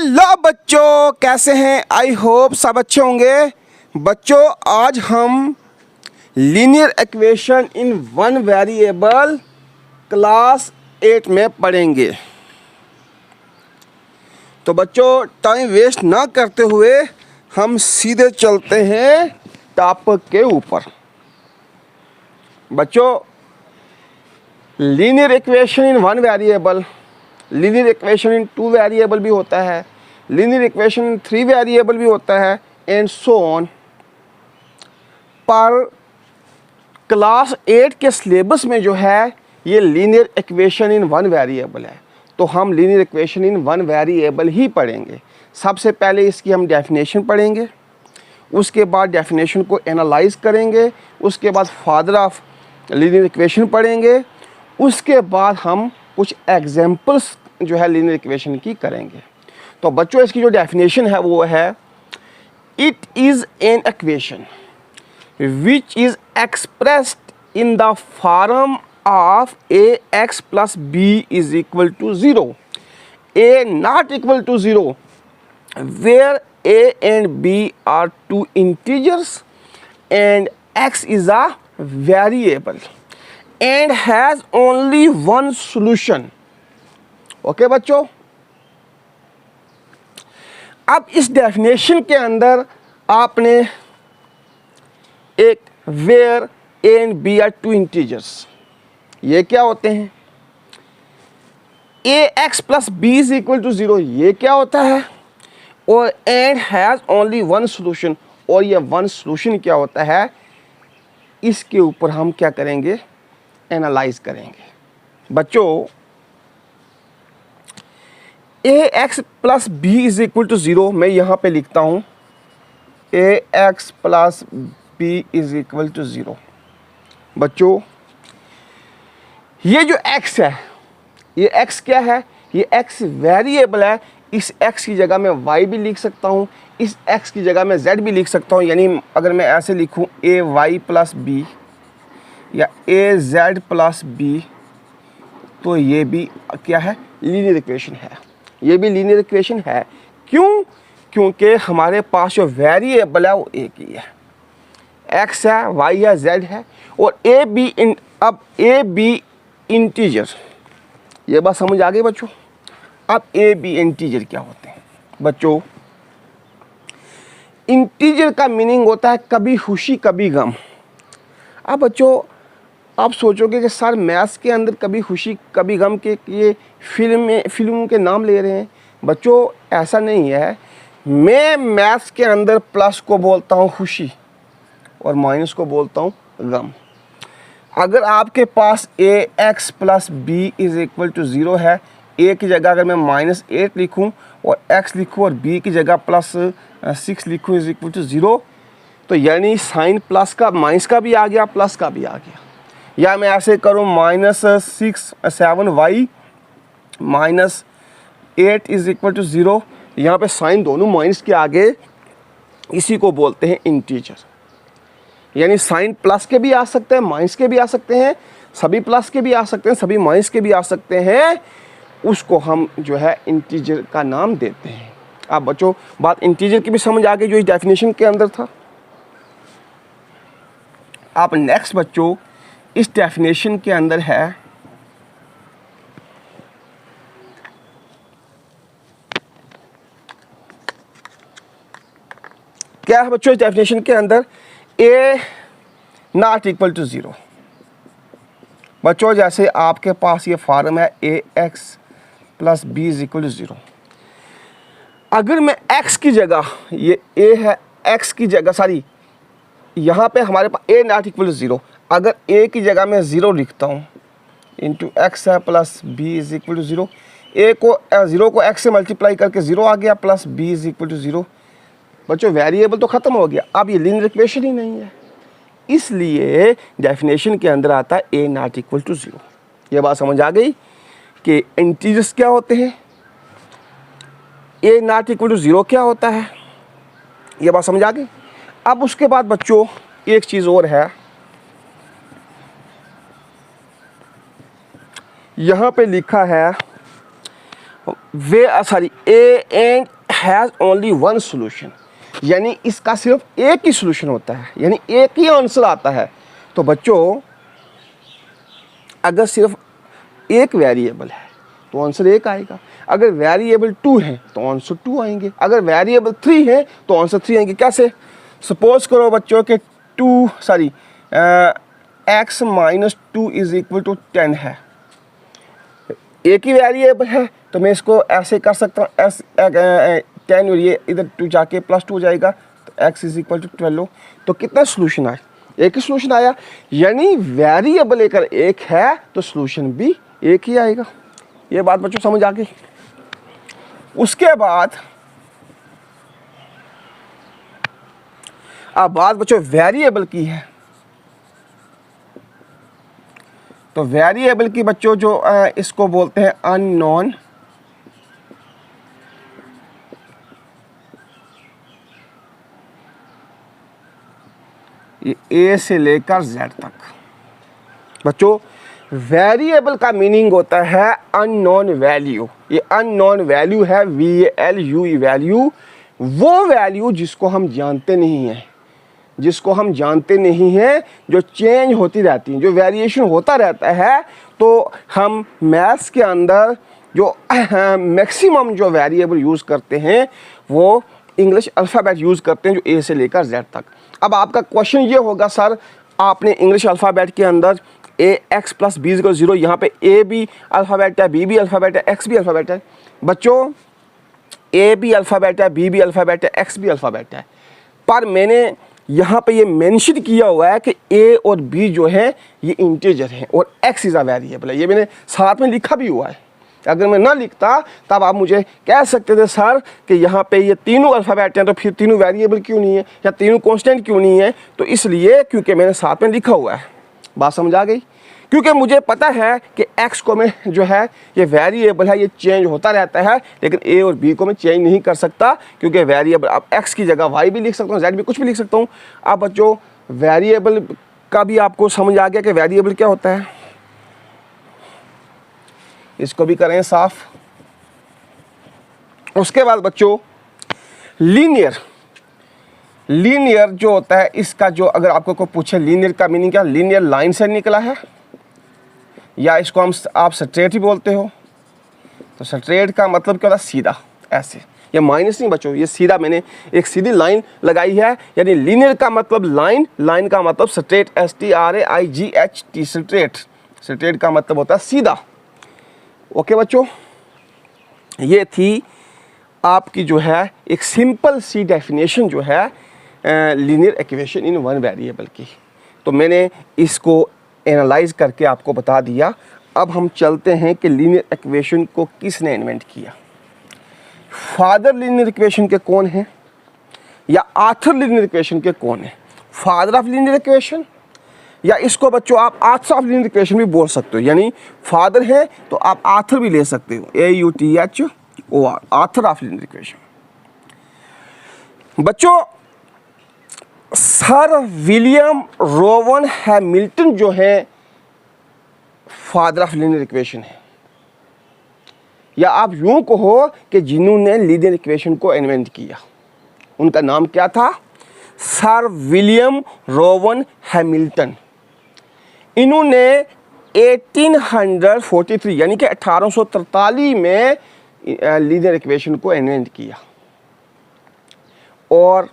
Hello बच्चों, कैसे हैं? आई होप सब अच्छे होंगे। बच्चों, आज हम linear equation in one variable class 8 में पढ़ेंगे। तो बच्चों, टाइम वेस्ट ना करते हुए हम सीधे चलते हैं टॉपिक के ऊपर। बच्चों, linear equation in one variable, linear equation in two variable भी होता है, linear equation in three variable भी होता है, एंड सो ऑन। पर क्लास 8 के सिलेबस में जो है ये linear equation in one variable है, तो हम linear equation in one variable ही पढ़ेंगे। सबसे पहले इसकी हम डेफिनेशन पढ़ेंगे, उसके बाद डेफिनेशन को एनालाइज करेंगे, उसके बाद फादर ऑफ लीनियर इक्वेशन पढ़ेंगे, उसके बाद हम कुछ एग्जांपल्स जो है लीनियर इक्वेशन की करेंगे। तो बच्चों, इसकी जो डेफिनेशन है वो है, it is an equation which is expressed in the form of ax plus b is equal to 0, a not equal to 0, where a and b are two integers and x is a variable and has only one solution. Okay बच्चों, अब इस definition के अंदर आपने एक where a and b are two integers, ये क्या होते हैं? A x plus b is equal to 0, ये क्या होता है? और and has only one solution, और ये वन सोल्यूशन क्या होता है? इसके ऊपर हम क्या करेंगे? एनालाइज करेंगे। बच्चों, a x plus b is equal to 0 मैं यहाँ पे लिखता हूँ, a x plus b is equal to 0। बच्चों, ये जो x है, ये x क्या है? ये x वेरिएबल है। इस x की जगह मैं y भी लिख सकता हूँ, इस x की जगह मैं z भी लिख सकता हूँ। यानी अगर मैं ऐसे लिखूँ ए वाई प्लस बी या ए जेड प्लस बी, तो ये भी क्या है? लीनियर इक्वेशन है। ये भी लीनियर इक्वेशन है। क्यों? क्योंकि हमारे पास जो वेरिएबल है वो एक ही है, x है, y है, z है, और अब ए बी इंटीजर। ये बात समझ आ गई बच्चों? अब ए बी इंटीजर क्या होते हैं? बच्चों, इंटीजर का मीनिंग होता है कभी खुशी कभी गम। अब बच्चों, आप सोचोगे कि सर मैथ्स के अंदर कभी खुशी कभी गम के ये फिल्मों के नाम ले रहे हैं। बच्चों, ऐसा नहीं है। मैं मैथ्स के अंदर प्लस को बोलता हूँ खुशी और माइनस को बोलता हूँ गम। अगर आपके पास a x plus b is equal to 0 है, ए की जगह अगर मैं -8 लिखूँ और x लिखूँ और b की जगह +6 लिखूँ इज इक्वल टू 0, तो यानी साइन प्लस का माइनस का भी आ गया, प्लस का भी आ गया। या मैं ऐसे करूँ -7y -8 इज इक्वल टू 0, यहाँ पे साइन दोनों माइनस के आगे, इसी को बोलते हैं इंटीजर। यानी साइन प्लस के भी आ सकते हैं, माइनस के भी आ सकते हैं, सभी प्लस के भी आ सकते हैं, सभी माइनस के भी आ सकते हैं। उसको हम जो है इंटीजर का नाम देते हैं। अब बच्चों, बात इंटीजर की भी समझ आ गई जो इस डेफिनेशन के अंदर था। आप नेक्स्ट बच्चों, इस डेफिनेशन के अंदर है क्या है बच्चों? इस डेफिनेशन के अंदर ए नॉट इक्वल टू 0। बच्चों, जैसे आपके पास ये फॉर्म है a x plus b is equal to 0। अगर मैं x की जगह, ये a है, x की जगह सॉरी यहाँ पे हमारे पास a नॉट इक्वल टू 0, अगर a की जगह मैं 0 लिखता हूँ इंटू एक्स है plus b is equal to 0, a को 0 को x से मल्टीप्लाई करके 0 आ गया plus b is equal to 0। बच्चों, वेरिएबल तो ख़त्म हो गया, अब ये लीनियर इक्वेशन ही नहीं है, इसलिए डेफिनेशन के अंदर आता है ए नॉट इक्वल टू 0। ये बात समझ आ गई कि इंटीजर्स क्या होते हैं, ए नॉट इक्वल टू 0 क्या होता है। ये बात समझ आ गई। अब उसके बाद बच्चों, एक चीज़ और है, यहाँ पे लिखा है A and has only one solution, यानी इसका सिर्फ एक ही सोल्यूशन होता है, यानी एक ही आंसर आता है। तो बच्चों अगर सिर्फ एक वेरिएबल है तो आंसर एक आएगा, अगर वेरिएबल 2 है तो आंसर 2 आएंगे, अगर वेरिएबल 3 है तो आंसर 3 आएंगे। कैसे? सपोज करो बच्चों के x minus 2 is equal to 10 है, एक ही वेरिएबल है तो मैं इसको ऐसे कर सकता हूँ, 10 और ये इधर 2 जाके प्लस 2 हो जाएगा, तो x इज इक्वल टू 12। तो कितना सोल्यूशन आया? एक ही सोल्यूशन आया, यानी वेरिएबल अगर एक है तो सोल्यूशन भी एक ही आएगा। ये बात बच्चों समझ आ गई? उसके बाद अब बात बच्चों वेरिएबल की है। तो वेरिएबल की बच्चों जो इसको बोलते हैं अननोन, ये ए से लेकर जेड तक। बच्चों वेरिएबल का मीनिंग होता है अननोन वैल्यू। ये अननोन वैल्यू है VALUE वैल्यू, वो वैल्यू जिसको हम जानते नहीं हैं, जिसको हम जानते नहीं हैं, जो चेंज होती रहती हैं, जो वेरिएशन होता रहता है। तो हम मैथ्स के अंदर जो मैक्सिमम जो वेरिएबल यूज़ करते हैं वो इंग्लिश अल्फ़ाबेट यूज़ करते हैं, जो ए से लेकर जेड तक। अब आपका क्वेश्चन ये होगा, सर आपने इंग्लिश अल्फ़ाबेट के अंदर AX + B = 0, यहाँ पे A भी अल्फ़ाबेट है, B भी अल्फ़ाबेट है, X भी अल्फ़ाबेट है। बच्चों A भी अल्फ़ाबेट है, B भी अल्फ़ाबेट है, X भी अल्फ़ाबेट है, पर मैंने यहाँ पे ये मेंशन किया हुआ है कि A और B जो है ये इंटीजर है और X इज़ अ वेरिएबल है। ये मैंने साथ में लिखा भी हुआ है। अगर मैं ना लिखता तब आप मुझे कह सकते थे सर कि यहाँ पे ये तीनों अल्फ़ाबेट हैं तो फिर तीनों वेरिएबल क्यों नहीं है या तीनों कांस्टेंट क्यों नहीं है? तो इसलिए क्योंकि मैंने साथ में लिखा हुआ है। बात समझ आ गई? क्योंकि मुझे पता है कि x को मैं जो है ये वेरिएबल है, ये चेंज होता रहता है, लेकिन a और b को मैं चेंज नहीं कर सकता क्योंकि वेरिएबल, अब x की जगह y भी लिख सकता हूँ, z भी, कुछ भी लिख सकता हूँ। अब बच्चों वेरिएबल का भी आपको समझ आ गया कि वेरिएबल क्या होता है। इसको भी करें साफ। उसके बाद बच्चों लीनियर, लीनियर जो होता है इसका जो अगर आपको कोई पूछे लीनियर का मीनिंग क्या, लीनियर लाइन से निकला है या इसको हम आप स्ट्रेट ही बोलते हो। तो स्ट्रेट का मतलब क्या होता है? सीधा, ऐसे। ये माइनस नहीं बच्चों, ये सीधा मैंने एक सीधी लाइन लगाई है, यानी लीनियर का मतलब लाइन, लाइन का मतलब स्ट्रेट, STRAIGHT, स्ट्रेट। स्ट्रेट का मतलब होता है सीधा। ओके बच्चों, ये थी आपकी जो है एक सिंपल सी डेफिनेशन जो है linear equation in one variable की। तो मैंने इसको एनालाइज करके आपको बता दिया। अब हम चलते हैं कि लीनियर इक्वेशन को किसने इन्वेंट किया। फादर लीनियर इक्वेशन के कौन हैं या आथर लीनियर इक्वेशन के कौन हैं? फादर ऑफ लीनियर इक्वेशन, या इसको बच्चों आप आथर ऑफ लीनियर इक्वेशन भी बोल सकते हो, यानी फादर है तो आप आथर भी ले सकते हो, AUTHOR, author of linear equation. बच्चों सर विलियम रोवन हैमिल्टन जो है फादर ऑफ लीनियर इक्वेशन है, या आप यूं कहो कि जिन्होंने लीनियर इक्वेशन को इन्वेंट किया। उनका नाम क्या था? Sir William Rowan Hamilton. इन्होंने 1843 यानी कि 1843 में लीनियर इक्वेशन को इन्वेंट किया। और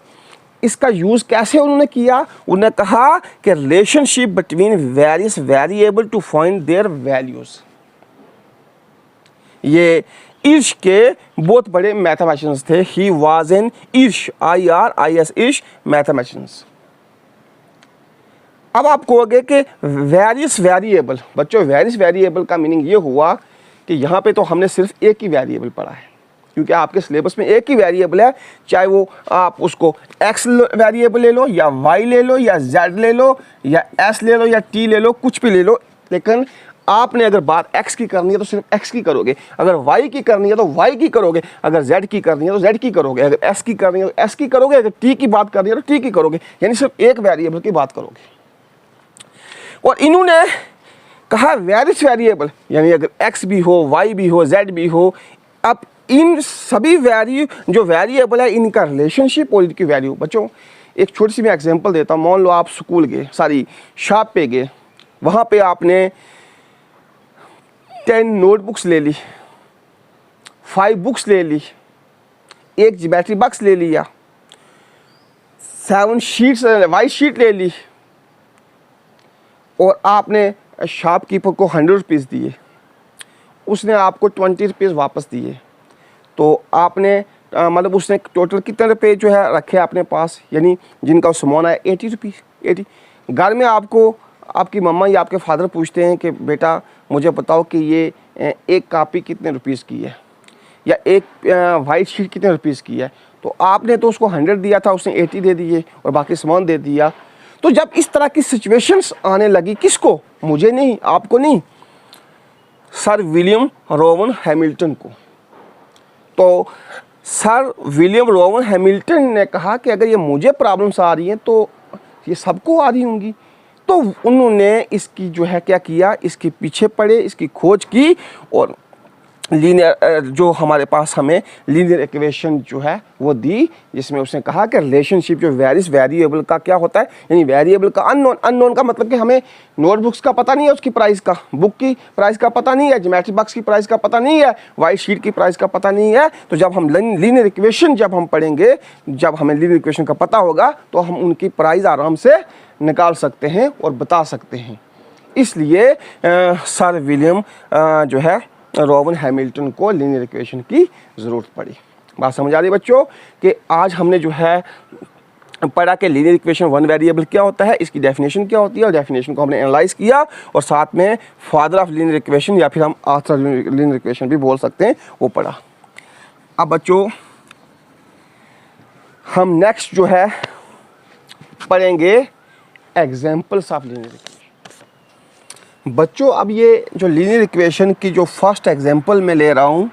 इसका यूज़ कैसे उन्होंने किया? उन्होंने कहा कि relationship between various variable to find their values. ये इर्श के बहुत बड़े मैथमेटिशियंस थे। He was an Irish, IRIS, Irish mathematicians. अब आप कहोगे कि वेरियस वेरिएबल, बच्चों वेरियस वेरिएबल का मीनिंग ये हुआ कि यहाँ पे तो हमने सिर्फ एक ही वेरिएबल पढ़ा है, क्योंकि आपके सिलेबस में एक ही वेरिएबल है, चाहे वो आप उसको x वेरिएबल ले लो या y ले लो या z ले लो या s ले लो या t ले लो, कुछ भी ले लो। लेकिन आपने अगर बात x की करनी है तो सिर्फ x की करोगे, अगर y की करनी है तो y की करोगे, अगर z की करनी है तो z की करोगे, अगर s की करनी है तो s की करोगे, अगर t की बात करनी है तो t की करोगे, यानी सिर्फ एक वेरिएबल की बात करोगे। और इन्होंने कहा वेरियस वेरिएबल, यानी अगर x भी हो, y भी हो, z भी हो, अब इन सभी जो वेरिएबल है इनका रिलेशनशिप और इनकी वैल्यू। बच्चों एक छोटी सी मैं एग्जांपल देता हूँ। मान लो आप स्कूल गए, शॉप पे गए, वहाँ पे आपने 10 नोटबुक्स ले ली, 5 बुक्स ले ली, एक ज्योमेट्री बॉक्स ले लिया, 7 शीट्स वाइट शीट ले ली, और आपने शॉपकीपर को 100 रुपीज़ दिए, उसने आपको 20 रुपीज़ वापस दिए। तो आपने मतलब उसने टोटल कितने रुपए जो है रखे अपने पास, यानी जिनका सामान है 80 रुपीज़। 80। घर में आपको आपकी मम्मा या आपके फादर पूछते हैं कि बेटा मुझे बताओ कि ये एक कॉपी कितने रुपीज़ की है, या एक वाइट शीट कितने रुपीज़ की है। तो आपने तो उसको 100 दिया था, उसने 80 दे दिए और बाकी सामान दे दिया। तो जब इस तरह की सिचुएशंस आने लगी, किसको, मुझे नहीं, आपको नहीं, सर विलियम रोवन हैमिल्टन को, तो सर विलियम रोवन हैमिल्टन ने कहा कि अगर ये मुझे प्रॉब्लम्स आ रही हैं तो ये सबको आ रही होंगी। तो उन्होंने इसकी जो है क्या किया, इसके पीछे पड़े, इसकी खोज की, और लीनियर जो हमारे पास हमें लीनियर इक्वेशन जो है वो दी, जिसमें उसने कहा कि रिलेशनशिप जो वेरिएबल का क्या होता है, यानी वेरिएबल का अननोन का मतलब कि हमें नोटबुक्स का पता नहीं है, उसकी प्राइस का, बुक की प्राइस का पता नहीं है, ज्योमेट्री बॉक्स की प्राइस का पता नहीं है, वाइट शीट की प्राइस का पता नहीं है। तो जब हम लीनियर इक्वेशन जब हम पढ़ेंगे, जब हमें लीनियर इक्वेशन का पता होगा तो हम उनकी प्राइस आराम से निकाल सकते हैं और बता सकते हैं। इसलिए सर विलियम जो है रोवन हैमिल्टन को लीनियर इक्वेशन की ज़रूरत पड़ी। बात समझ आ रही बच्चों कि आज हमने जो है पढ़ा कि लीनियर इक्वेशन वन वेरिएबल क्या होता है, इसकी डेफिनेशन क्या होती है, और डेफिनेशन को हमने एनालाइज किया, और साथ में फादर ऑफ लीनियर इक्वेशन या फिर हम ऑथर लीनियर इक्वेशन भी बोल सकते हैं, वो पढ़ा। अब बच्चों हम नेक्स्ट जो है पढ़ेंगे एग्जाम्पल्स ऑफ लीनियर इक्वेशन। बच्चों अब ये जो लीनियर इक्वेशन की जो फर्स्ट एग्जांपल मैं ले रहा हूँ,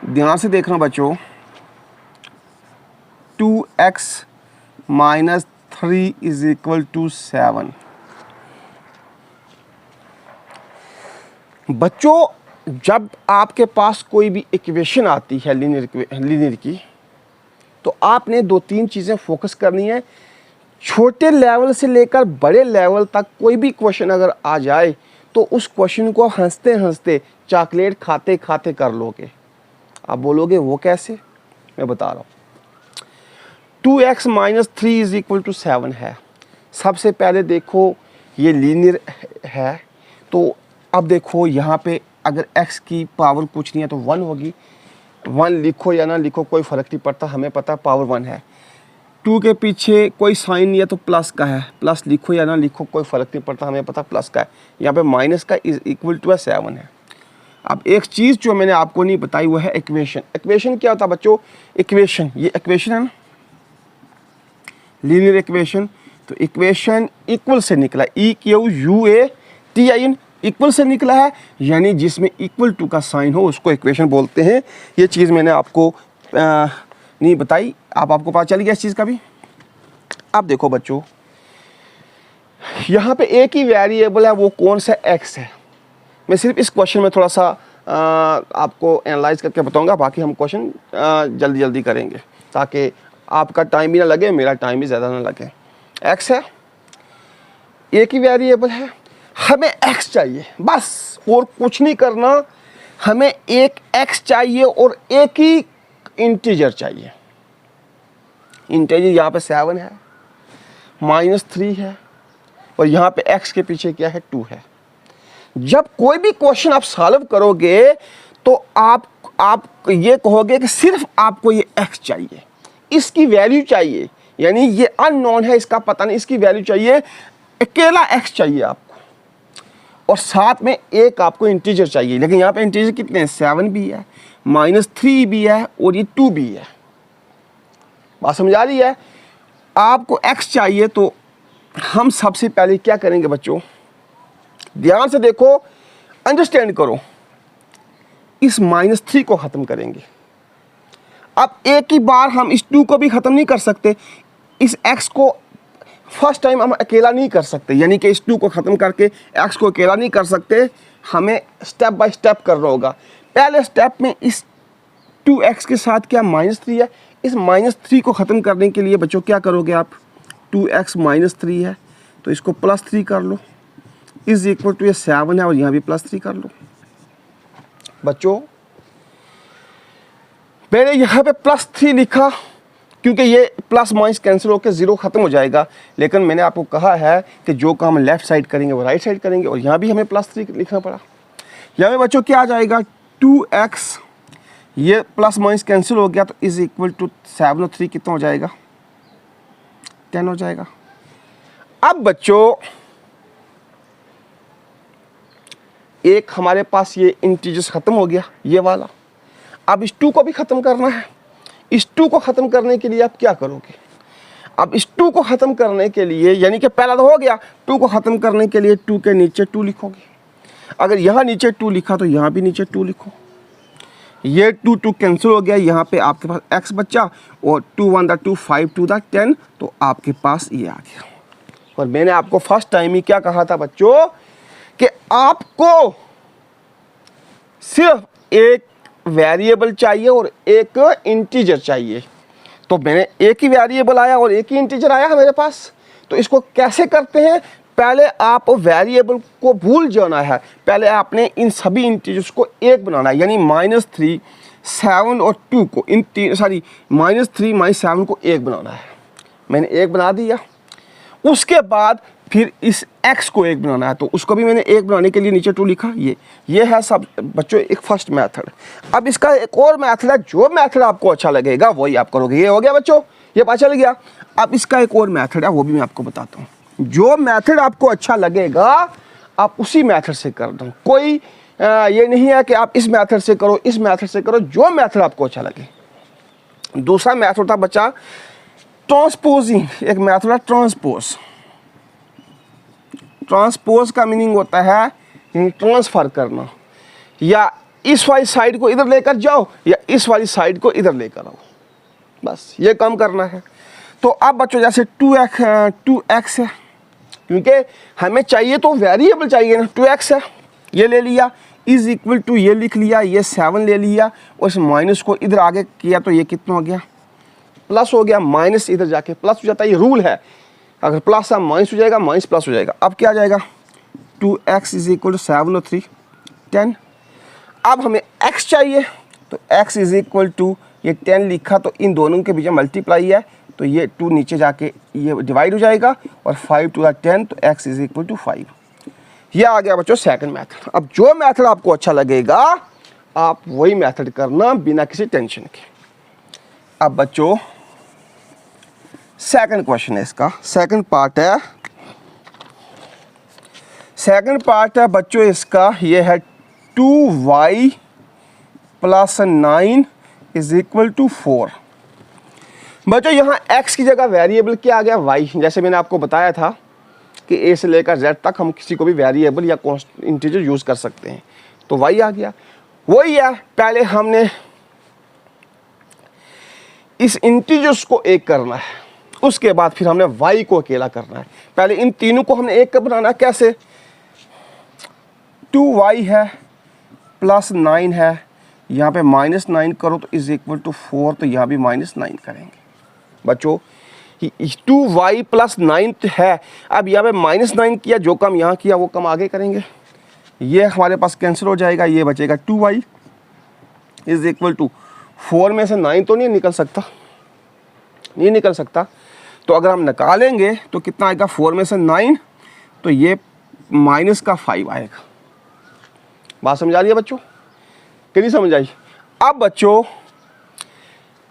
ध्यान से देखना बच्चों, 2x - 3 = 7। बच्चों जब आपके पास कोई भी इक्वेशन आती है लीनियर की, तो आपने 2-3 चीज़ें फोकस करनी है। छोटे लेवल से लेकर बड़े लेवल तक कोई भी क्वेश्चन अगर आ जाए तो उस क्वेश्चन को हंसते हंसते चॉकलेट खाते खाते कर लोगे। आप बोलोगे वो कैसे, मैं बता रहा हूँ। 2x - 3 = 7 है। सबसे पहले देखो ये लीनियर है, तो अब देखो यहाँ पे अगर x की पावर कुछ नहीं है तो 1 होगी। 1 लिखो या ना लिखो कोई फ़र्क नहीं पड़ता, हमें पता पावर 1 है। 2 के पीछे कोई साइन नहीं है तो प्लस का है, प्लस लिखो या ना लिखो कोई फ़र्क नहीं पड़ता, हमें पता प्लस का है। यहाँ पे माइनस का = 7 है। अब एक चीज़ जो मैंने आपको नहीं बताई वो है इक्वेशन। इक्वेशन क्या होता है बच्चों, इक्वेशन, ये इक्वेशन है ना, लीनियर इक्वेशन। तो इक्वेशन इक्वल से निकला, EQUATIN, इक्वल से निकला है, यानी जिसमें = का साइन हो उसको इक्वेशन बोलते हैं। ये चीज़ मैंने आपको नहीं बताई, आपको पता चल गया इस चीज़ का भी। अब देखो बच्चों यहाँ पे एक ही वेरिएबल है, वो कौन सा, x है। मैं सिर्फ इस क्वेश्चन में थोड़ा सा आपको एनालाइज करके बताऊंगा, बाकी हम क्वेश्चन जल्दी जल्दी करेंगे ताकि आपका टाइम भी ना लगे, मेरा टाइम भी ज़्यादा ना लगे। x है, एक ही वेरिएबल है, हमें x चाहिए बस, और कुछ नहीं करना। हमें एक x चाहिए और एक ही इंटीजर चाहिए। इंटीजर यहाँ पे 7 है, -3 है, और यहाँ पे x के पीछे क्या है, 2 है। जब कोई भी क्वेश्चन आप सॉल्व करोगे तो आप ये कहोगे कि सिर्फ आपको ये x चाहिए, इसकी वैल्यू चाहिए, यानी ये अननोन है, इसका पता नहीं, इसकी वैल्यू चाहिए, अकेला x चाहिए आपको, और साथ में एक आपको इंटीजर चाहिए। लेकिन यहाँ पे इंटीजर कितने हैं, 7 भी है, -3 भी है, और ये 2 भी है। बात समझ आ रही है। आपको x चाहिए तो हम सबसे पहले क्या करेंगे बच्चों, ध्यान से देखो, अंडरस्टैंड करो, इस -3 को ख़त्म करेंगे। अब एक ही बार हम इस 2 को भी ख़त्म नहीं कर सकते, इस x को फर्स्ट टाइम हम अकेला नहीं कर सकते, यानी कि इस 2 को ख़त्म करके x को अकेला नहीं कर सकते, हमें स्टेप बाय स्टेप करना होगा। पहले स्टेप में इस 2x के साथ क्या -3 है। इस -3 को ख़त्म करने के लिए बच्चों क्या करोगे आप, 2x -3 है तो इसको +3 कर लो, इज इक्वल टू ये 7 है और यहाँ भी +3 कर लो। बच्चों मैंने यहाँ पे +3 लिखा क्योंकि ये प्लस माइनस कैंसिल होकर 0 ख़त्म हो जाएगा, लेकिन मैंने आपको कहा है कि जो काम लेफ़्ट साइड करेंगे वो राइट साइड करेंगे, और यहाँ भी हमें +3 लिखना पड़ा। यहाँ में बच्चों क्या आ जाएगा, 2x, ये प्लस माइनस कैंसिल हो गया तो इज़ इक्वल टू 7 और 3 कितना हो जाएगा, 10 हो जाएगा। अब बच्चों एक हमारे पास ये इंटीजर्स ख़त्म हो गया ये वाला, अब इस 2 को भी ख़त्म करना है। इस 2 को ख़त्म करने के लिए आप क्या करोगे, अब इस 2 को ख़त्म करने के लिए, यानी कि पहला तो हो गया, 2 को ख़त्म करने के लिए 2 के नीचे 2 लिखोगे। अगर यहाँ नीचे 2 लिखा तो यहाँ भी नीचे 2 लिखो। ये 2 कैंसिल हो गया, यहाँ पे आपके पास x बच्चा, और 2 1 दा 2 5 2 दा 10, तो आपके पास ये आ गया। और मैंने आपको फर्स्ट टाइम ही क्या कहा था बच्चों कि आपको सिर्फ एक वेरिएबल चाहिए और एक इंटीजर चाहिए। तो मैंने एक ही वेरिएबल आया और एक ही इंटीजर आया है मेरे पास। तो इसको कैसे करते हैं, पहले आप वेरिएबल को भूल जाना है, पहले आपने इन सभी इंटीजर्स को एक बनाना है, यानी -3 7 और 2 को -3 -7 को एक बनाना है। मैंने एक बना दिया, उसके बाद फिर इस x को एक बनाना है, तो उसको भी मैंने एक बनाने के लिए नीचे 2 लिखा। ये है सब बच्चों एक फर्स्ट मेथड। अब इसका एक और मेथड है, जो मेथड आपको अच्छा लगेगा वही आप करोगे। ये हो गया बच्चों, ये पता चल गया। अब इसका एक और मेथड है, वो भी मैं आपको बताता हूँ। जो मेथड आपको अच्छा लगेगा आप उसी मेथड से कर दो। कोई ये नहीं है कि आप इस मेथड से करो, इस मेथड से करो, जो मेथड आपको अच्छा लगे। दूसरा मेथड था बच्चा ट्रांसपोजिंग, एक मेथड है ट्रांसपोज। ट्रांसपोज का मीनिंग होता है ट्रांसफर करना, या इस वाली साइड को इधर लेकर जाओ या इस वाली साइड को इधर लेकर आओ, बस ये काम करना है। तो अब बच्चों जैसे 2x है, क्योंकि हमें चाहिए तो वेरिएबल चाहिए ना, 2x है ये ले लिया, इज इक्वल टू ये लिख लिया, ये 7 ले लिया और इस माइनस को इधर आगे किया तो ये कितना हो गया, प्लस हो गया। माइनस इधर जाके प्लस हो जाता है, ये रूल है, अगर प्लस है माइनस हो जाएगा, माइनस प्लस हो जाएगा। अब क्या आ जाएगा, 2x इज इक्वल टू 7 और 3 10। अब हमें x चाहिए तो x इज इक्वल टू ये 10 लिखा तो इन दोनों के बीच में मल्टीप्लाई है, तो ये 2 नीचे जाके ये डिवाइड हो जाएगा और 5 2 10, तो x इज इक्वल टू 5। ये आ गया बच्चों सेकंड मेथड। अब जो मेथड आपको अच्छा लगेगा आप वही मेथड करना बिना किसी टेंशन के। अब बच्चों सेकंड क्वेश्चन है, इसका सेकंड पार्ट है बच्चों इसका, ये है 2y + 9 इज इक्वल टू 4। बच्चों यहाँ x की जगह वेरिएबल क्या आ गया, y। जैसे मैंने आपको बताया था कि a से लेकर z तक हम किसी को भी वेरिएबल या इंटीजर यूज कर सकते हैं, तो y आ गया। वही है, पहले हमने इस इंटीजर्स को एक करना है, उसके बाद फिर हमने y को अकेला करना है। पहले इन तीनों को हमने एक बनाना है, कैसे, 2y है + 9 है, यहाँ पे -9 करो तो इज इक्वल टू 4, तो यहाँ भी -9 करेंगे। बच्चों 2y + 9 है, अब यहाँ पे -9 किया, जो काम यहाँ किया वो काम आगे करेंगे। ये हमारे पास कैंसिल हो जाएगा, ये बचेगा 2y इज इक्वल टू 4 में से 9 तो नहीं निकल सकता, तो अगर हम निकालेंगे तो कितना आएगा, 4 में से 9, तो ये -5 आएगा। बात समझ आ रही है बच्चों कि नहीं समझ आई। अब बच्चों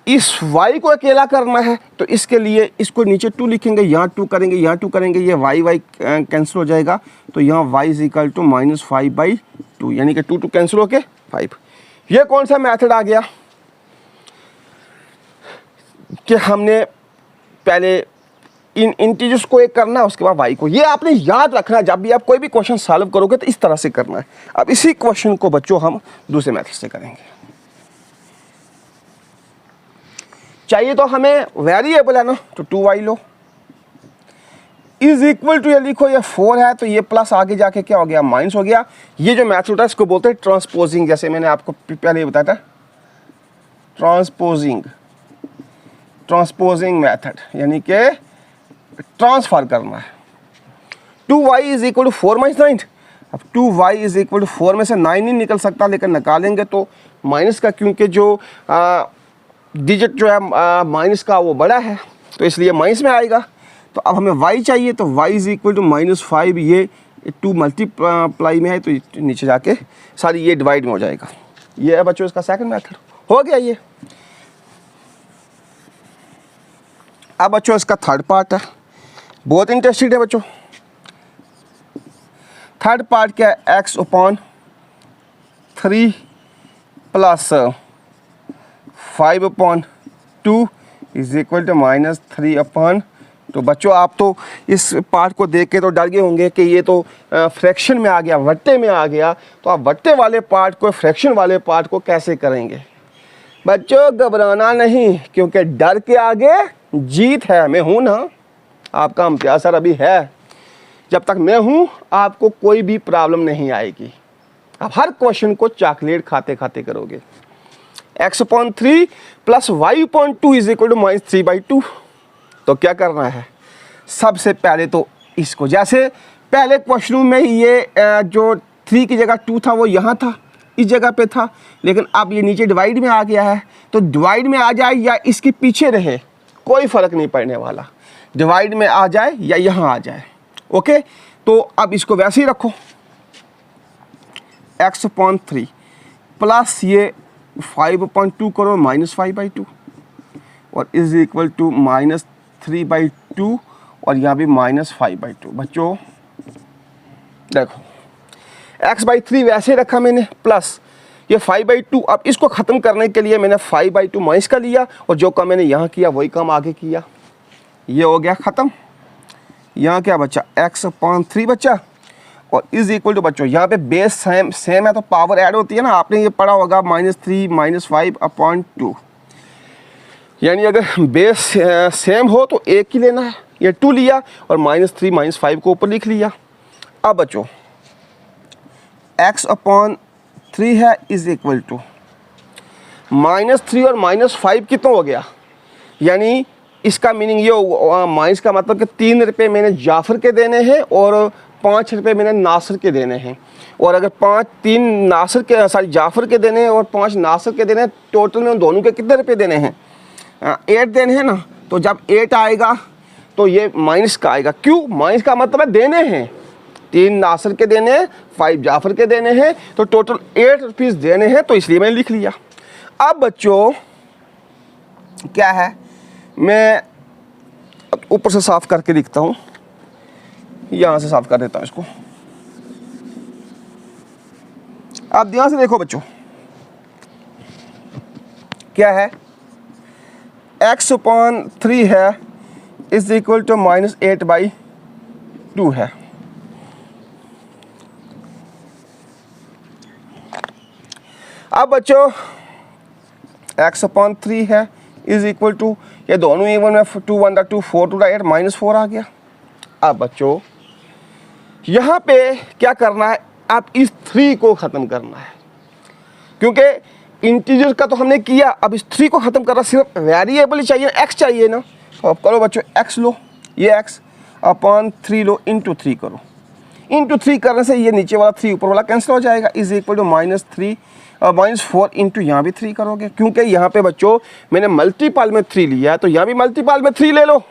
इस y को अकेला करना है, तो इसके लिए इसको नीचे 2 लिखेंगे, यहाँ 2 करेंगे, यहाँ 2 करेंगे, ये y कैंसिल हो जाएगा, तो यहाँ y इज इक्वल टू -5/2, यानी कि 2 कैंसिल होके 5। ये कौन सा मेथड आ गया कि हमने पहले इन इंटीजर्स को एक करना है, उसके बाद y को। ये आपने याद रखना है, जब भी आप कोई भी क्वेश्चन सॉल्व करोगे तो इस तरह से करना है। अब इसी क्वेश्चन को बच्चों हम दूसरे मेथड से करेंगे। चाहिए तो हमें वेरिएबल है ना, तो 2y low, is equal to ये लिखो, ये 4 है तो ये प्लस आगे जाके क्या हो गया, माइनस हो गया। ये जो मेथड है इसको बोलते हैं ट्रांसपोजिंग, जैसे मैंने आपको पहले बताया था ट्रांसपोजिंग मेथड, यानी कि ट्रांसफर करना है। 2y is equal to 4 minus 9। अब 2y इज इक्वल टू 4 में से 9 नहीं निकल सकता, लेकिन निकालेंगे तो माइनस का, क्योंकि जो डिजिट जो है माइनस का वो बड़ा है, तो इसलिए माइनस में आएगा। तो अब हमें y चाहिए, तो y इज इक्वल टू -5, ये 2 मल्टीप्लाई में है तो नीचे जाके सारी ये डिवाइड में हो जाएगा। ये है बच्चों इसका सेकंड मेथड, हो गया ये। अब बच्चों इसका थर्ड पार्ट है, बहुत इंटरेस्टेड है बच्चों। थर्ड पार्ट क्या है, x/3 plus 5/2 is equal to -3/2। तो बच्चों आप तो इस पार्ट को देख के तो डर गए होंगे कि ये तो फ्रैक्शन में आ गया, वट्टे में आ गया। तो आप वट्टे वाले पार्ट को फ्रैक्शन वाले पार्ट को कैसे करेंगे? बच्चों घबराना नहीं, क्योंकि डर के आगे जीत है। मैं हूं ना, आपका इम्तियाज सर अभी है। जब तक मैं हूं आपको कोई भी प्रॉब्लम नहीं आएगी। आप हर क्वेश्चन को चॉकलेट खाते खाते करोगे। x/3 plus y/2 is equal to -3/2। तो क्या करना है, सबसे पहले तो इसको, जैसे पहले क्वेश्चन में ये जो 3 की जगह 2 था वो यहाँ था, इस जगह पे था, लेकिन अब ये नीचे डिवाइड में आ गया है। तो डिवाइड में आ जाए या इसके पीछे रहे, कोई फ़र्क नहीं पड़ने वाला। डिवाइड में आ जाए या यहाँ आ जाए, ओके। तो अब इसको वैसे ही रखो, x/3 प्लस ये 5/2 करो -5/2 और इज इक्वल टू -3/2 और यहाँ भी -5/2। बच्चों देखो x/3 वैसे रखा मैंने, प्लस ये 5/2। अब इसको ख़त्म करने के लिए मैंने 5/2 माइनस का लिया और जो काम मैंने यहाँ किया वही काम आगे किया। ये हो गया ख़त्म। यहाँ क्या बचा, x/3 बचा और इज इक्वल टू बच्चों यहाँ पे बेस सेम है तो पावर ऐड होती है ना, आपने ये पढ़ा होगा -3 -5/2। यानी अगर बेस सेम हो तो एक ही लेना है, ये 2 लिया और -3 -5 को ऊपर लिख लिया। अब बच्चों x/3 है इज इक्वल टू -3 और -5 कितना हो गया, यानी इसका मीनिंग ये माइनस का मतलब कि 3 रुपये मैंने जाफ़र के देने हैं और 5 रुपये मैंने नासिर के देने हैं। और अगर 3 नासिर के जाफ़र के देने हैं और 5 नासिर के देने हैं, टोटल में उन दोनों के कितने रुपये देने हैं, 8 देने हैं ना। तो जब 8 आएगा तो ये माइनस का आएगा। क्यों, माइनस का मतलब है देने हैं, 3 नासिर के देने हैं, 5 जाफ़र के देने हैं, तो टोटल 8 रुपीज़ देने हैं, तो इसलिए मैंने लिख लिया। अब बच्चों क्या है, मैं ऊपर से साफ करके लिखता हूँ, यहाँ से साफ कर देता हूँ इसको। आप ध्यान से देखो बच्चों, क्या है, x/3 है इज इक्वल टू -8/2 है। अब बच्चों x/3 है इज इक्वल टू, ये दोनों इवन में 2 1 2 4 2 8 -4 आ गया। अब बच्चों यहाँ पे क्या करना है, आप इस 3 को ख़त्म करना है, क्योंकि इंटीजर का तो हमने किया, अब इस 3 को ख़त्म करना, सिर्फ वेरिएबल ही चाहिए, x चाहिए ना। तो अब करो बच्चों, x लो, ये x/3 लो, इंटू 3 करो। इंटू 3 करने से ये नीचे वाला 3 ऊपर वाला कैंसिल हो जाएगा, इज इक्वल टू -3 -4 इंटू यहाँ भी 3 करोगे, क्योंकि यहाँ पे बच्चों मैंने मल्टीपल में 3 लिया है, तो यहाँ भी मल्टीपल में 3 ले लो।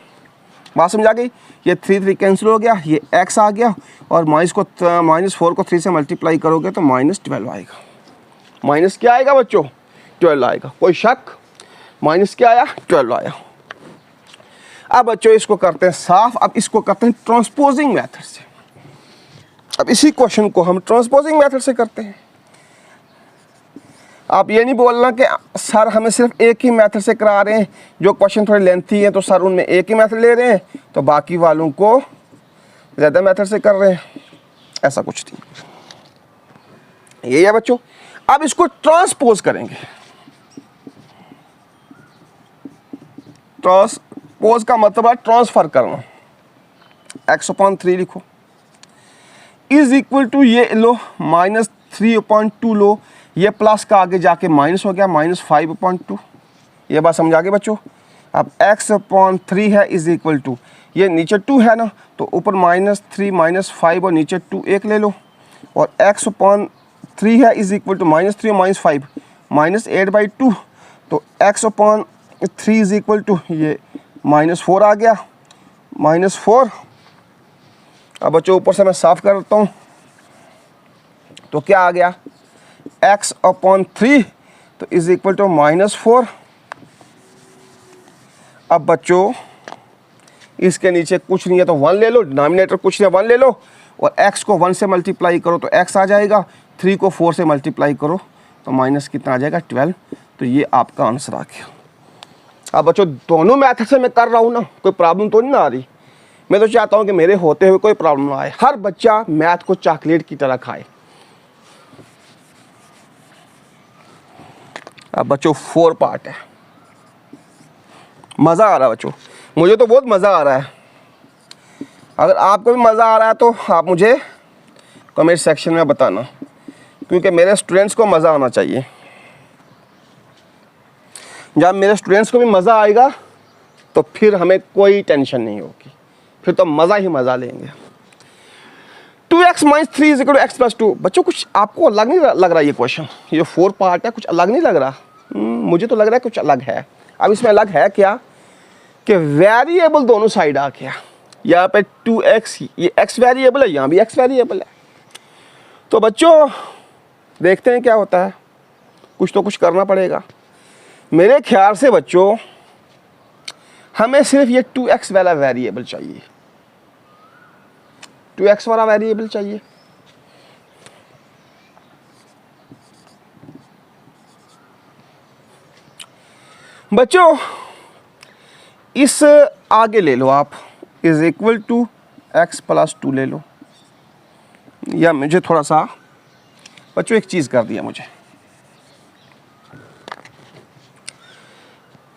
बात समझ आ गई, ये 3 कैंसिल हो गया, ये x आ गया और -4 को 3 से मल्टीप्लाई करोगे तो -12 आएगा। माइनस क्या आएगा बच्चों, 12 आएगा, कोई शक, माइनस क्या आया, 12 आया। अब बच्चों इसको करते हैं साफ, अब इसको करते हैं ट्रांसपोजिंग मेथड से। अब इसी क्वेश्चन को हम ट्रांसपोजिंग मेथड से करते हैं। आप ये नहीं बोलना कि सर हमें सिर्फ एक ही मेथड से करा रहे हैं, जो क्वेश्चन थोड़े लेंथी हैं तो सर उनमें एक ही मेथड ले रहे हैं, तो बाकी वालों को ज़्यादा मेथड से कर रहे हैं, ऐसा कुछ नहीं। यही है बच्चों। अब इसको ट्रांसपोज करेंगे। ट्रांसपोज का मतलब है ट्रांसफर करना। x/3 लिखो इज इक्वल टू, ये लो -3/2 लो, ये प्लस का आगे जाके माइनस हो गया, -5/2 ये बात समझ आ गई बच्चों। अब x/3 है इज इक्वल टू, ये नीचे 2 है ना, तो ऊपर -3 -5 और नीचे 2 1 ले लो, और x/3 है इज इक्वल टू -3 और -5 -8/2, तो x/3 इज इक्वल टू ये -4 आ गया, -4। अब बच्चों ऊपर से मैं साफ करता हूँ, तो क्या आ गया, x/3 तो इज इक्वल टू -4। अब बच्चों इसके नीचे कुछ नहीं है तो 1 ले लो, डिनोमिनेटर कुछ नहीं है 1 ले लो, और x को 1 से मल्टीप्लाई करो तो x आ जाएगा, 3 को 4 से मल्टीप्लाई करो तो माइनस कितना आ जाएगा 12। तो ये आपका आंसर आ गया। अब बच्चों दोनों मैथड से मैं कर रहा हूँ ना, कोई प्रॉब्लम तो नहीं आ रही। मैं तो चाहता हूँ कि मेरे होते हुए कोई प्रॉब्लम ना आए, हर बच्चा मैथ को चॉकलेट की तरह खाए। अब बच्चों 4 पार्ट है, मज़ा आ रहा है बच्चों, मुझे तो बहुत मज़ा आ रहा है। अगर आपको भी मज़ा आ रहा है तो आप मुझे कमेंट सेक्शन में बताना, क्योंकि मेरे स्टूडेंट्स को मज़ा आना चाहिए। जब मेरे स्टूडेंट्स को भी मज़ा आएगा तो फिर हमें कोई टेंशन नहीं होगी, फिर तो मज़ा ही मज़ा लेंगे। 2x - 3 = x + 2। बच्चों कुछ आपको अलग नहीं लग रहा ये क्वेश्चन, ये 4 पार्ट है, कुछ अलग नहीं लग रहा? मुझे तो लग रहा है कुछ अलग है। अब इसमें अलग है क्या कि वेरिएबल दोनों साइड आ गया। यहाँ पे 2x, ये x वेरिएबल है, यहाँ भी x वेरिएबल है। तो बच्चों देखते हैं क्या होता है, कुछ तो कुछ करना पड़ेगा। मेरे ख्याल से बच्चों हमें सिर्फ ये 2x वाला वेरिएबल चाहिए, 2x वाला वेरिएबल चाहिए। बच्चों इस आगे ले लो आप, इज इक्वल टू x + 2 ले लो, या मुझे थोड़ा सा बच्चों एक चीज़ कर दिया मुझे,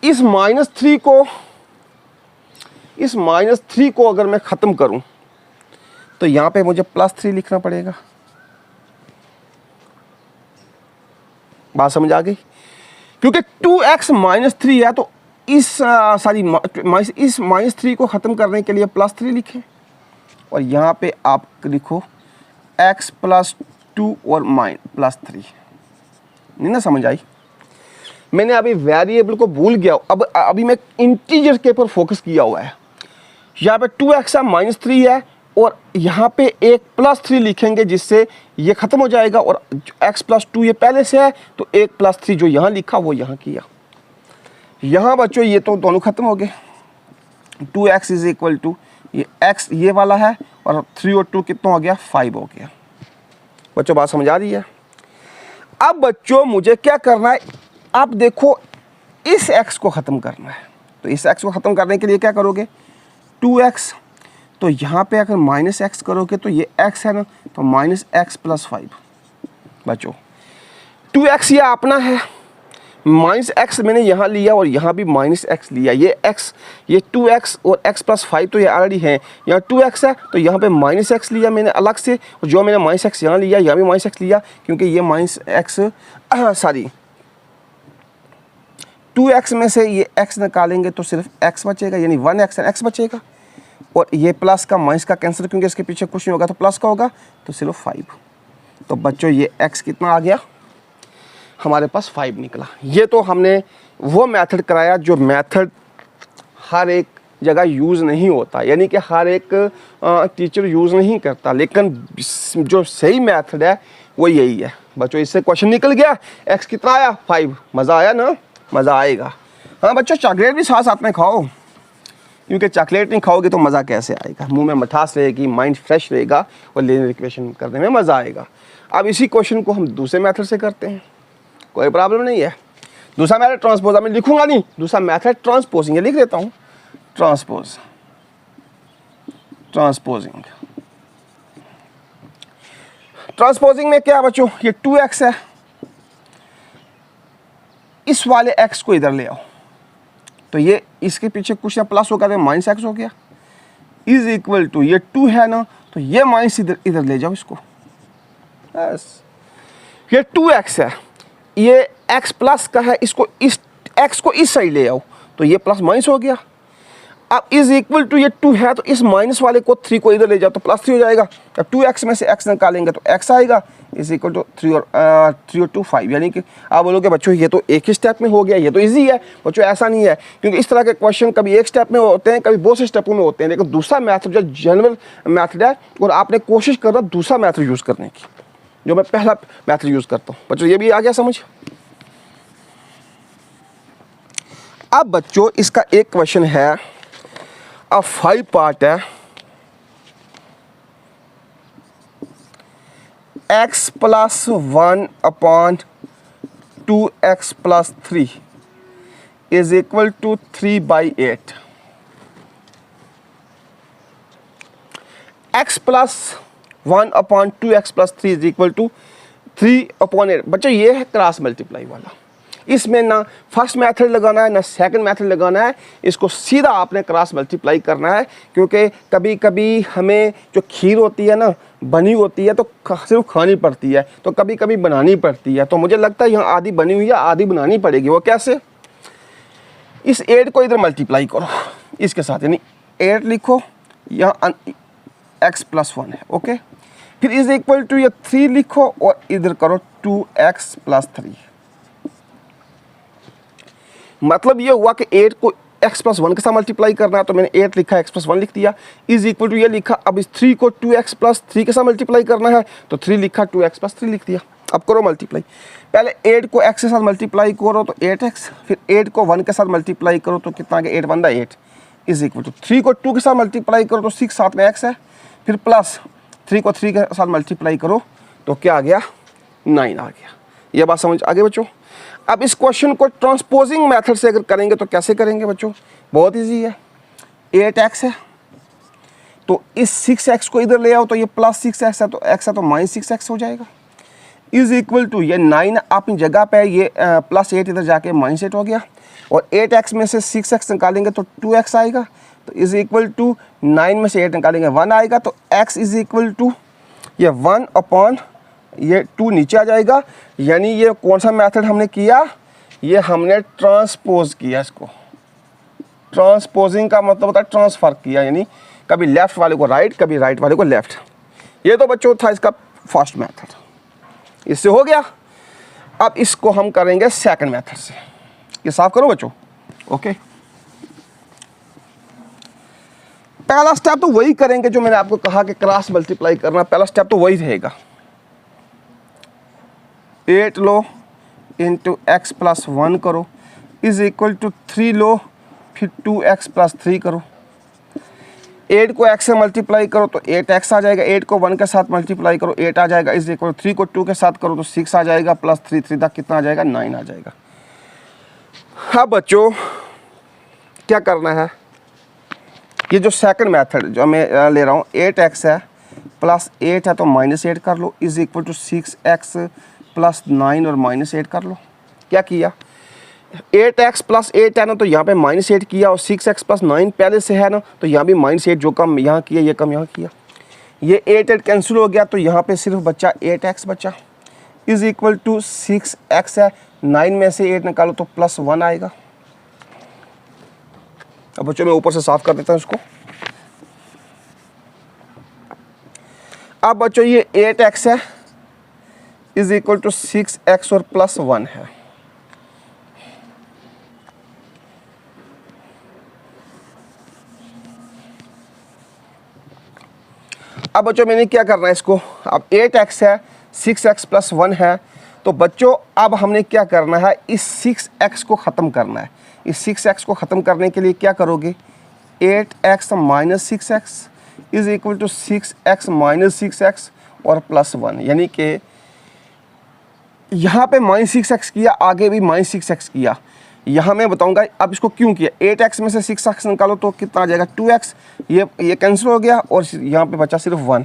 इस -3 को अगर मैं ख़त्म करूं तो यहाँ पे मुझे +3 लिखना पड़ेगा। बात समझ आ गई? क्योंकि 2x - 3 है, तो इस -3 को ख़त्म करने के लिए +3 लिखें, और यहाँ पे आप लिखो x + 2 और +3। नहीं ना समझ आई? मैंने अभी वेरिएबल को भूल गया, अभी मैं इंटीजर के ऊपर फोकस किया हुआ है। यहाँ पे 2x है, -3 है, और यहाँ पे एक +3 लिखेंगे जिससे ये ख़त्म हो जाएगा, और x + 2 ये पहले से है, तो एक +3 जो यहाँ लिखा वो यहाँ किया। यहाँ बच्चों ये तो दोनों ख़त्म हो गए। 2x इज इक्वल टू ये x ये वाला है, और 3 और 2 कितना हो गया, 5 हो गया। बच्चों बात समझ आ रही है? अब बच्चों मुझे क्या करना है, आप देखो इस x को ख़त्म करना है, तो इस x को ख़त्म करने के लिए क्या करोगे, 2x, तो यहाँ पे अगर -x करोगे तो ये x है ना, तो -x + 5। बच्चों 2x ये अपना है, -x मैंने यहाँ लिया और यहाँ भी -x लिया, ये x, ये 2x और x + 5 तो ये ऑलरेडी है, यहाँ 2x है तो यहाँ पे -x लिया मैंने अलग से, और जो मैंने -x यहाँ लिया, यहाँ भी -x लिया, क्योंकि ये -x 2x में से ये x निकालेंगे तो सिर्फ x बचेगा, यानी 1x x बचेगा, और ये प्लस का माइनस का कैंसिल, क्योंकि इसके पीछे कुछ नहीं होगा तो प्लस का होगा, तो सिर्फ 5। तो बच्चों ये x कितना आ गया, हमारे पास 5 निकला। ये तो हमने वो मेथड कराया जो मेथड हर एक जगह यूज़ नहीं होता, यानी कि हर एक टीचर यूज़ नहीं करता, लेकिन जो सही मेथड है वो यही है। बच्चों इससे क्वेश्चन निकल गया, x कितना आया, 5। मज़ा आया ना? मज़ा आएगा। हाँ बच्चों चॉकलेट भी साथ साथ में खाओ, क्योंकि चॉकलेट नहीं खाओगे तो मज़ा कैसे आएगा, मुंह में मिठास रहेगी, माइंड फ्रेश रहेगा, और लीनियर इक्वेशन करने में मज़ा आएगा। अब इसी क्वेश्चन को हम दूसरे मेथड से करते हैं, कोई प्रॉब्लम नहीं है। दूसरा मेथड ट्रांसपोज, मैं लिखूंगा नहीं, दूसरा मेथड ट्रांसपोजिंग, ये लिख देता हूँ, ट्रांसपोजिंग में क्या बच्चों, ये 2x है, इस वाले x को इधर ले आओ, तो ये इसके पीछे कुछ ना प्लस होगा तो -x हो गया, इज इक्वल टू ये 2 है ना, तो ये माइनस इधर ले जाओ इसको, बस। ये 2x है, ये x प्लस का है, इसको इस x को इस साइड ले आओ तो ये प्लस माइनस हो गया। अब इज इक्वल टू ये 2 है तो इस माइनस वाले को 3 को इधर ले जाओ तो प्लस 3 हो जाएगा। अब 2x में से x निकालेंगे तो x आएगा इज इक्वल टू 3 और 2 5। यानी कि आप बोलोगे बच्चों ये तो एक ही स्टेप में हो गया, ये तो इजी है। बच्चों ऐसा नहीं है, क्योंकि इस तरह के क्वेश्चन कभी एक स्टेप में होते हैं, कभी बहुत से स्टेपों में होते हैं। लेकिन दूसरा मैथड जो जनरल मैथड है और आपने कोशिश करना दूसरा मैथड यूज़ करने की, जो मैं पहला मैथड यूज़ करता हूँ। बच्चों ये भी आ गया समझ। अब बच्चों इसका एक क्वेश्चन है, अब 5 पार्ट है, x plus 1 upon 2x plus 3 is equal to 3/8। x plus 1 upon 2x plus 3 is equal to 3/8। बच्चों ये है क्रॉस मल्टीप्लाई वाला। इसमें ना फर्स्ट मेथड लगाना है ना सेकंड मेथड लगाना है, इसको सीधा आपने क्रॉस मल्टीप्लाई करना है। क्योंकि कभी कभी हमें जो खीर होती है ना बनी होती है तो सिर्फ खानी पड़ती है, तो कभी कभी बनानी पड़ती है। तो मुझे लगता है यहाँ आधी बनी हुई है, आधी बनानी पड़ेगी। वो कैसे? इस 8 को इधर मल्टीप्लाई करो इसके साथ, यानी 8 लिखो, यहाँ x प्लस 1 है, ओके। फिर इज इक्वल टू ये 3 लिखो और इधर करो 2x प्लस 3। मतलब ये हुआ कि 8 को x प्लस 1 के साथ मल्टीप्लाई करना है, तो मैंने 8 लिखा, x प्लस 1 लिख दिया। इज इक्वल टू ये लिखा, अब इस 3 को 2x प्लस 3 के साथ मल्टीप्लाई करना है, तो 3 लिखा, 2x प्लस 3 लिख दिया। अब करो मल्टीप्लाई। पहले 8 को x के साथ मल्टीप्लाई करो तो 8x, फिर 8 को 1 के साथ मल्टीप्लाई करो तो कितना आ गया, 8 बनता 8 इज इक्वल टू 3 को 2 के साथ मल्टीप्लाई करो तो 6, साथ में x है, फिर प्लस 3 को 3 के साथ मल्टीप्लाई करो तो क्या आ गया, 9 आ गया। ये बात समझ आ गई बच्चों। अब इस क्वेश्चन को ट्रांसपोजिंग मेथड से अगर करेंगे तो कैसे करेंगे बच्चों? बहुत इजी है। 8x है तो इस 6x को इधर ले आओ तो ये प्लस 6x है, तो x है तो माइनस 6x हो जाएगा। इज इक्वल टू ये 9 अपनी जगह पे, ये प्लस 8 इधर जाके माइनस 8 हो गया, और 8x में से 6x निकालेंगे तो 2x आएगा, तो इज इक्वल टू 9 में से 8 निकालेंगे 1 आएगा, तो x इज इक्वल टू ये 1 अपॉन ये 2 नीचे आ जाएगा। यानी ये कौन सा मेथड हमने किया, ये हमने ट्रांसपोज किया। इसको ट्रांसपोजिंग का मतलब होता है ट्रांसफर किया, यानी कभी लेफ्ट वाले को राइट, कभी राइट वाले को लेफ्ट। ये तो बच्चों था इसका फर्स्ट मेथड, इससे हो गया। अब इसको हम करेंगे सेकंड मेथड से। ये साफ करो बच्चों, ओके। पहला स्टेप तो वही करेंगे जो मैंने आपको कहा कि क्रॉस मल्टीप्लाई करना, पहला स्टेप तो वही रहेगा। 8 लो इंटू x प्लस 1 करो इज इक्वल टू 3 लो, फिर 2x प्लस 3 करो। 8 को x से मल्टीप्लाई करो तो 8x आ जाएगा, 8 को 1 के साथ मल्टीप्लाई करो 8 आ जाएगा, इज इक्वल 3 को 2 के साथ करो तो 6 आ जाएगा, प्लस 3 3 तक कितना आ जाएगा, 9 आ जाएगा। हाँ बच्चों क्या करना है, ये जो सेकंड मेथड जो मैं ले रहा हूँ 8x है प्लस 8 है तो माइनस 8 कर लो, is equal to 6x plus 9 और माइनस 8 कर लो। क्या किया, 8x प्लस 8 है ना तो यहाँ पे माइनस 8 किया, और 6x प्लस 9 पहले से है ना तो यहाँ भी माइनस 8, जो कम यहाँ किया ये कम यहाँ किया। ये 8 कैंसिल हो गया तो यहाँ पे सिर्फ बच्चा 8x बचा, इज इक्वल टू 6x है, 9 में से 8 निकालो तो प्लस 1 आएगा। अब बच्चों मैं ऊपर से साफ कर देता हूँ इसको। अब बच्चों ये 8x है इज इक्वल टू 6x और प्लस 1 है। अब बच्चों मैंने क्या करना है इसको, अब 8x है 6x प्लस 1 है, तो बच्चों अब हमने क्या करना है, इस 6x को ख़त्म करना है। इस 6x को ख़त्म करने के लिए क्या करोगे, 8x minus 6x is equal to 6x minus 6x और प्लस 1। यानी कि यहाँ पे माइनस 6x किया, आगे भी माइनस 6x किया। यहाँ मैं बताऊँगा अब इसको क्यों किया। 8x में से 6x निकालो तो कितना आ जाएगा 2x, ये कैंसिल हो गया और यहाँ पे बचा सिर्फ 1।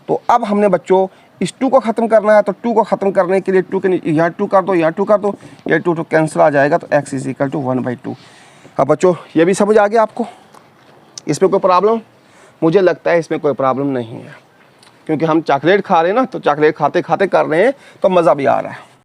तो अब हमने बच्चों इस 2 को ख़त्म करना है, तो 2 को ख़त्म करने के लिए 2 के यहाँ 2 कर दो, यहाँ 2 कर दो, ये 2 तो कैंसिल आ जाएगा, तो x इज इक्वल टू 1/2। अब बच्चों ये भी समझ आ गया आपको, इसमें कोई प्रॉब्लम? मुझे लगता है इसमें कोई प्रॉब्लम नहीं है, क्योंकि हम चॉकलेट खा रहे हैं ना, तो चॉकलेट खाते खाते कर रहे हैं तो मज़ा भी आ रहा है।